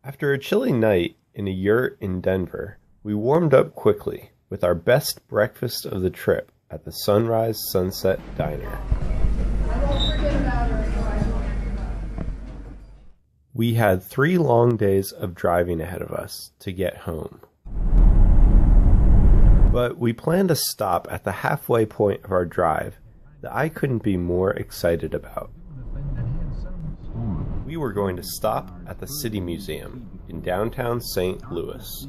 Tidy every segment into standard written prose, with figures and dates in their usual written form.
After a chilly night in a yurt in Denver, we warmed up quickly with our best breakfast of the trip at the Sunrise Sunset Diner. We had 3 long days of driving ahead of us to get home. But we planned a stop at the halfway point of our drive that I couldn't be more excited about. We were going to stop at the City Museum in downtown St. Louis.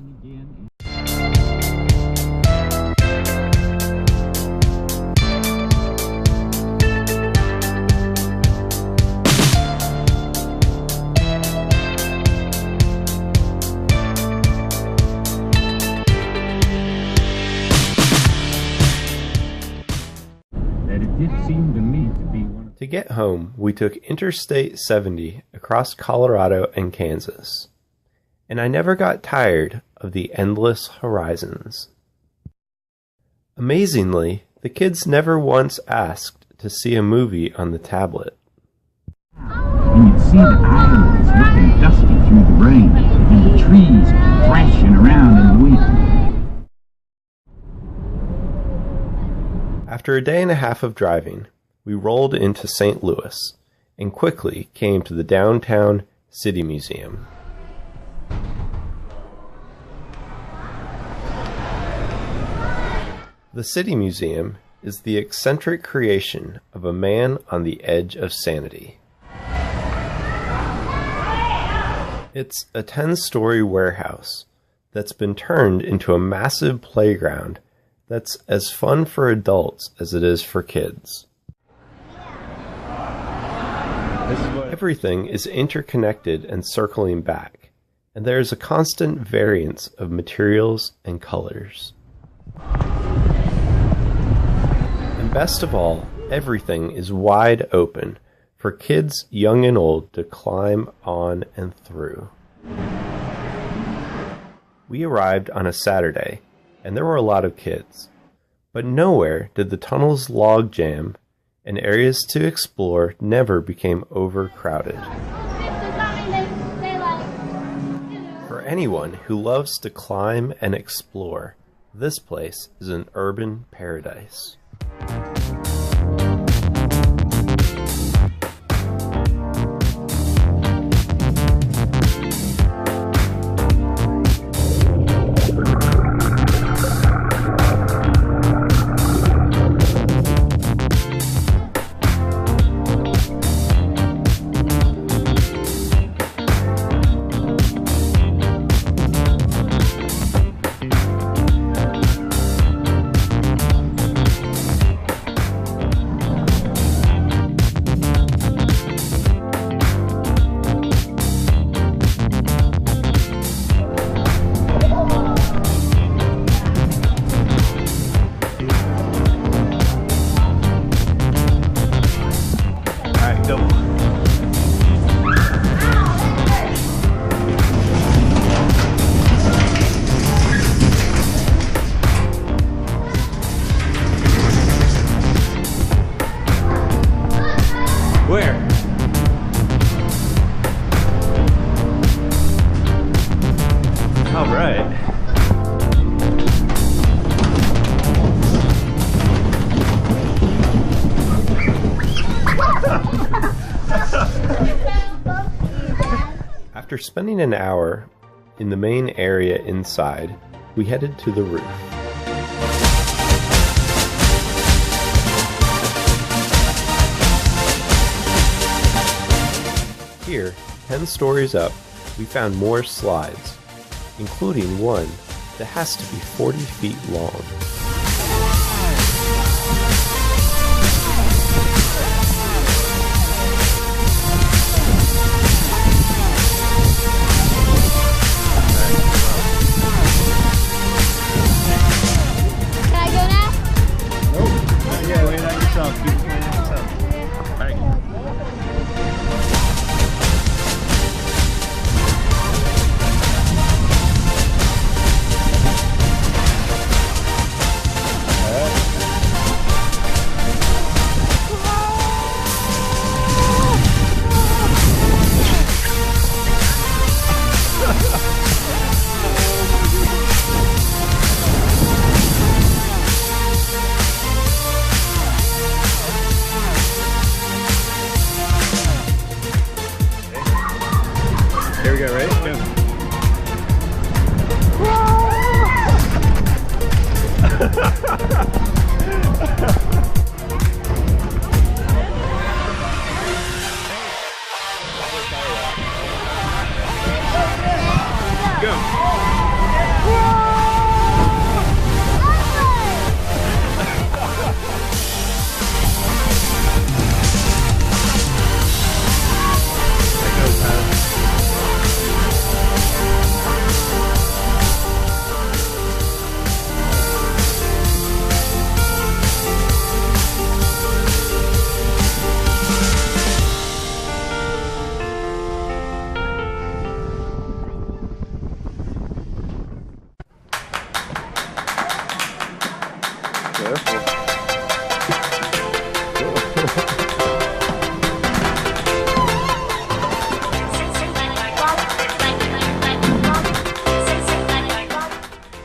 To get home, we took Interstate 70 across Colorado and Kansas, and I never got tired of the endless horizons. Amazingly, the kids never once asked to see a movie on the tablet. And you'd see the islands looking dusty through the rain, and the trees thrashing around in the wind. After a day and a half of driving, we rolled into St. Louis and quickly came to the downtown City Museum. The City Museum is the eccentric creation of a man on the edge of sanity. It's a 10-story warehouse that's been turned into a massive playground that's as fun for adults as it is for kids. Everything is interconnected and circling back, and there is a constant variance of materials and colors. And best of all, everything is wide open for kids young and old to climb on and through. We arrived on a Saturday, and there were a lot of kids, but nowhere did the tunnels log jam, and areas to explore never became overcrowded. For anyone who loves to climb and explore, this place is an urban paradise. Where? All right. After spending an hour in the main area inside, we headed to the roof. Here, 10 stories up, we found more slides, including one that has to be 40 feet long. Can I go now? Nope. Not yet. Wait on yourself. Keep waiting on yourself. All right. here we go, ready? Go.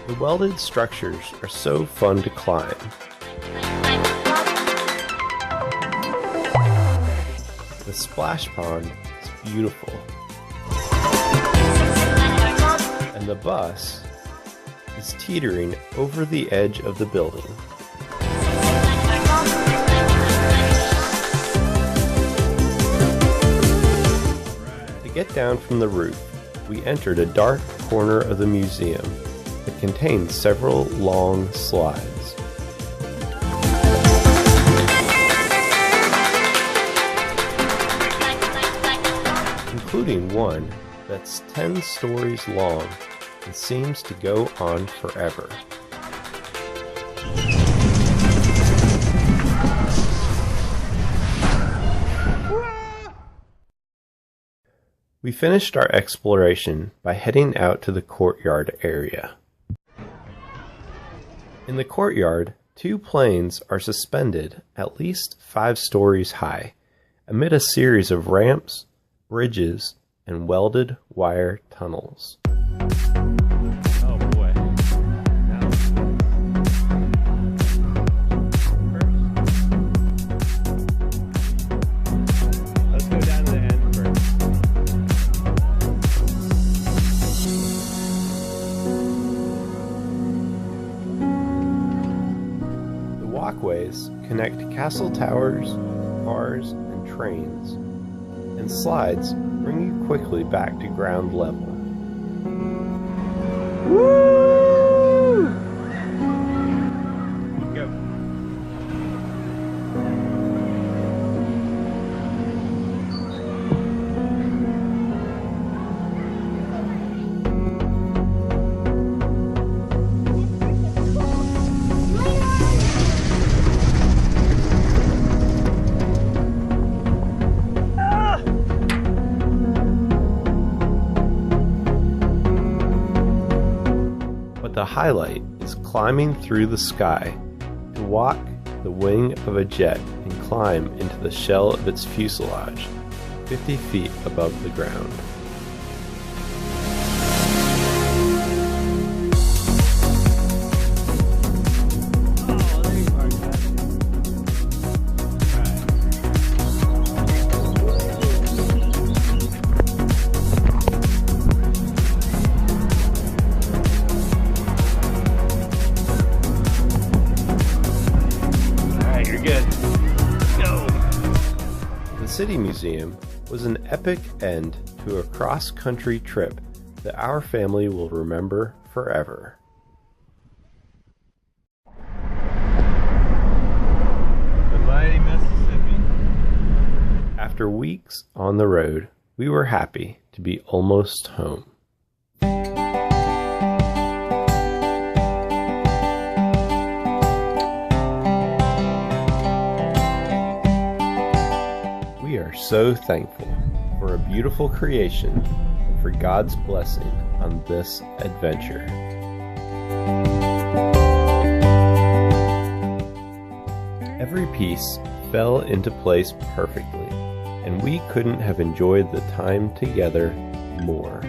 The welded structures are so fun to climb. The splash pond is beautiful. And the bus is teetering over the edge of the building. To get down from the roof, we entered a dark corner of the museum that contains several long slides. Including one that's 10 stories long and seems to go on forever. We finished our exploration by heading out to the courtyard area. In the courtyard, 2 planes are suspended at least 5 stories high, amid a series of ramps, bridges, and welded wire tunnels. Oh boy. Now. Let's go down to the end first. The walkways connect castle towers, cars, and trains, and slides bring you quickly back to ground level. Woo! Go. The highlight is climbing through the sky to walk the wing of a jet and climb into the shell of its fuselage, 50 feet above the ground. The City Museum was an epic end to a cross-country trip that our family will remember forever. Goodbye, Mississippi. After weeks on the road, we were happy to be almost home. We are so thankful for a beautiful creation and for God's blessing on this adventure. Every piece fell into place perfectly, and we couldn't have enjoyed the time together more.